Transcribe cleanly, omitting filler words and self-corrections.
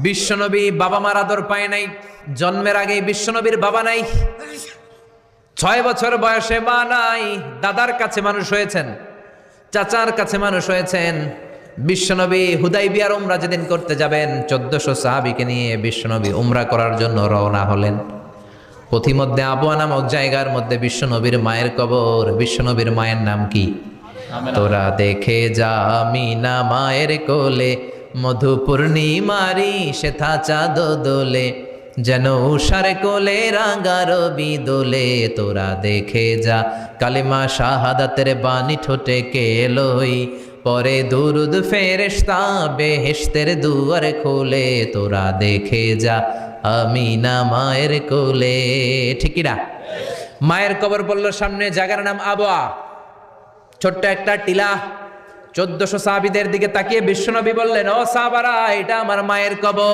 বিশ্বনবী বাবা মার আদর পায় নাই, জন্মের আগেই বিশ্বনবীর বাবা নাই, 6 বছর বয়সে মা নাই, দাদার কাছে মানুষ হয়েছেন, চাচার কাছে মানুষ হয়েছেন। বিশ্বনবী হুদাইবিয়ার উমরা যেদিন করতে যাবেন 1400 সাহাবীকে নিয়ে বিশ্বনবী উমরা করার জন্য রওনা হলেন। পথিমধ্যে আবওয়া নামক জায়গার মধ্যে বিশ্বনবীর মায়ের কবর। বিশ্বনবীর মায়ের নাম কি? তোরা দেখে যা আমিনা মায়ের কোলে, মধু পূর্ণিমারি সেথা চাঁদ দোলে, যেন উষার কোলে রাঙা রবি দোলে। তোরা দেখে যা কালিমা শাহাদাতের বাণী ঠোঁটে কে লই, পরে দুরুদ ফেরেশতা বেহেশতের দুয়ার খোলে। তোরা দেখে যা আমিনা মায়ের কোলে। ঠিকই না? মায়ের কবর বলল সামনে, জায়গার নাম আবওয়া, ছোট্ট একটা টিলা। 1400 সাহাবীদের দিকে তাকিয়ে বিশ্বনবী বললেন, ও সাহাবারা, এটা আমার মায়ের কবর।